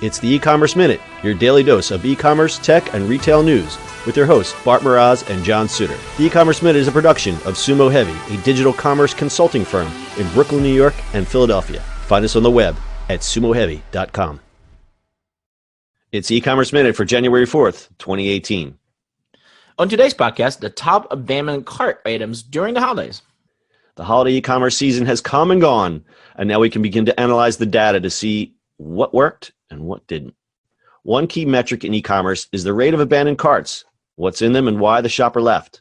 It's the E-Commerce Minute, your daily dose of e-commerce, tech, and retail news with your hosts, Bart Mraz and John Suter. The E-Commerce Minute is a production of Sumo Heavy, a digital commerce consulting firm in Brooklyn, New York, and Philadelphia. Find us on the web at sumoheavy.com. It's E-Commerce Minute for January 4th, 2018. On today's podcast, the top abandoned cart items during the holidays. The holiday e-commerce season has come and gone, and now we can begin to analyze the data to see what worked and what didn't. One key metric in e-commerce is the rate of abandoned carts, what's in them and why the shopper left.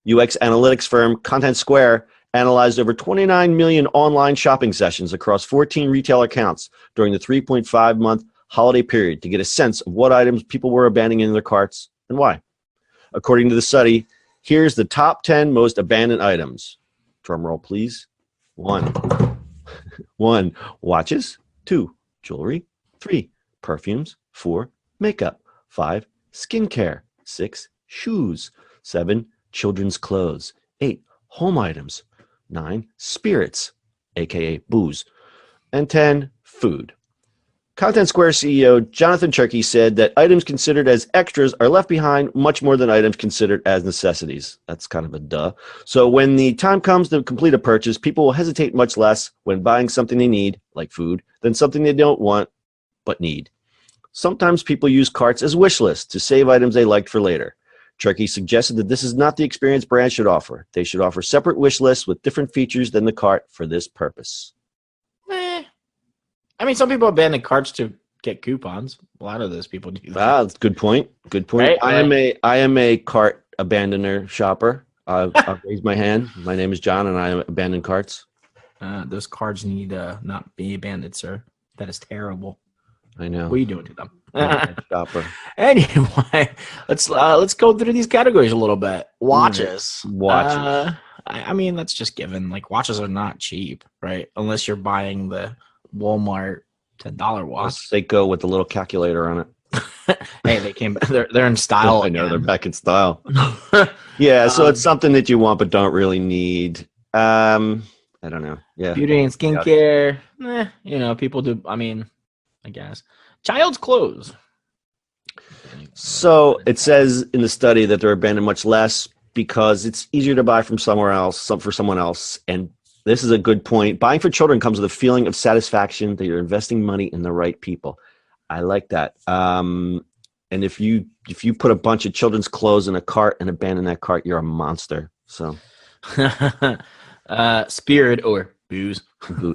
UX analytics firm ContentSquare analyzed over 29 million online shopping sessions across 14 retail accounts during the 3.5-month holiday period to get a sense of what items people were abandoning in their carts and why. According to the study, here's the top 10 most abandoned items. Drum roll, please. 1, watches. 2, jewelry. 3, perfumes. 4, makeup. 5, skincare. 6, shoes. 7, children's clothes. 8, home items. 9, spirits, aka booze. And 10, food. ContentSquare CEO Jonathan Cherky said that items considered as extras are left behind much more than items considered as necessities. That's kind of a duh. So when the time comes to complete a purchase, people will hesitate much less when buying something they need, like food, than something they don't want but need. Sometimes people use carts as wish lists to save items they liked for later. Cherky suggested that this is not the experience brands should offer. They should offer separate wish lists with different features than the cart for this purpose. I mean, some people abandon carts to get coupons. A lot of those people do that. Ah, that's a good point. Good point. Right? I am a cart abandoner shopper. I'll raise my hand. My name is John, and I abandon carts. Those carts need not be abandoned, sir. That is terrible. I know. What are you doing to them? Shopper. Anyway, let's go through these categories a little bit. Watches. Watches. I mean, that's just given. Like, watches are not cheap, right? Unless you're buying the Walmart $10 watch. They go with the little calculator on it. Hey, they're in style. I know, they're back in style. Yeah, so it's something that you want but don't really need. I don't know. Yeah. Beauty and skincare. People do. I mean, I guess. Child's clothes. So it says in the study that they're abandoned much less because it's easier to buy from somewhere else, for someone else. And this is a good point. Buying for children comes with a feeling of satisfaction that you're investing money in the right people. I like that. And if you put a bunch of children's clothes in a cart and abandon that cart, you're a monster. So, spirit or booze,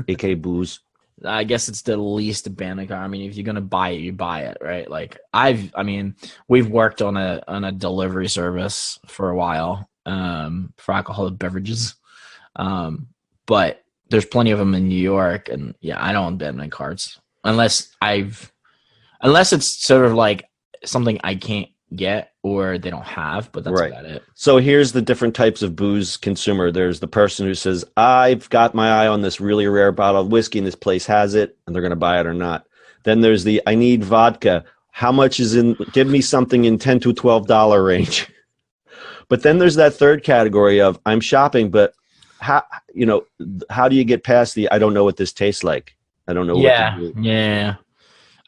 aka booze. I guess it's the least abandoned cart. I mean, if you're gonna buy it, you buy it, right? Like we've worked on a delivery service for a while for alcoholic beverages. But there's plenty of them in New York, and yeah, I don't abandon carts unless it's sort of like something I can't get or they don't have, but that's about it. So here's the different types of booze consumer. There's the person who says, I've got my eye on this really rare bottle of whiskey and this place has it, and they're going to buy it or not. Then there's the, I need vodka. How much is in, give me something in $10 to $12 range. But then there's that third category of, I'm shopping, but how do you get past the, I don't know what this tastes like. I don't know. Yeah.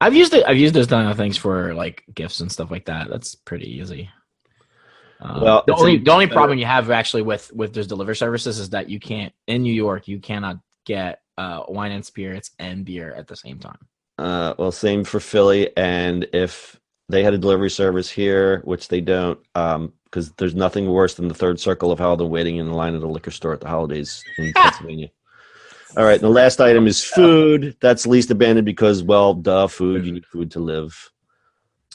I've used those kind of things for like gifts and stuff like that. That's pretty easy. Well, the only problem you have actually with those delivery services is that you can't, in New York, you cannot get wine and spirits and beer at the same time. Well, same for Philly. And if they had a delivery service here, which they don't, because there's nothing worse than the third circle of hell than waiting in the line at a liquor store at the holidays in Pennsylvania. All right, and the last item is food. That's least abandoned because, well, duh, food. You need food to live.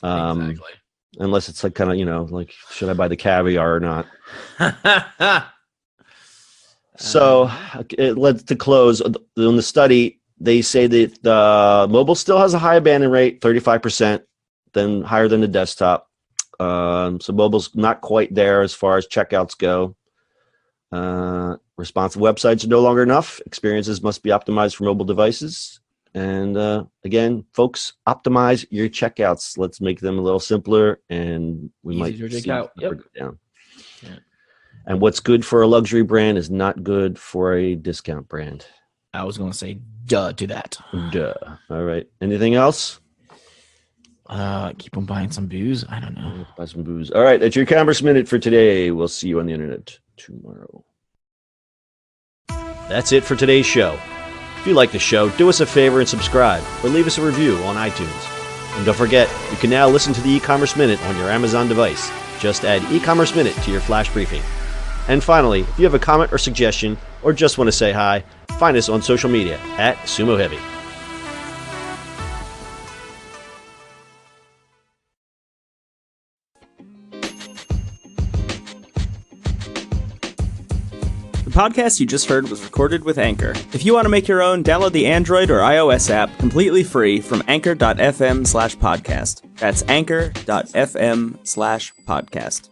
Exactly. Unless it's like kind of, like, should I buy the caviar or not? So it led to close. In the study, they say that the mobile still has a high abandon rate, 35%, then higher than the desktop. So mobile's not quite there as far as checkouts go. Responsive websites are no longer enough. Experiences must be optimized for mobile devices. And again, folks, optimize your checkouts. Let's make them a little simpler, and we might see checkout. Yep. go down. Yeah. And what's good for a luxury brand is not good for a discount brand. I was going to say duh to that. Duh. All right. Anything else? Keep on buying some booze. I don't know. Buy some booze. All right, that's your e-commerce minute for today. We'll see you on the internet tomorrow. That's it for today's show. If you like the show, do us a favor and subscribe, or leave us a review on iTunes. And don't forget, you can now listen to the e-commerce minute on your Amazon device. Just add e-commerce minute to your flash briefing. And finally, if you have a comment or suggestion, or just want to say hi, find us on social media at Sumo Heavy. The podcast you just heard was recorded with Anchor. If you want to make your own, download the Android or iOS app completely free from anchor.fm/podcast. That's anchor.fm/podcast.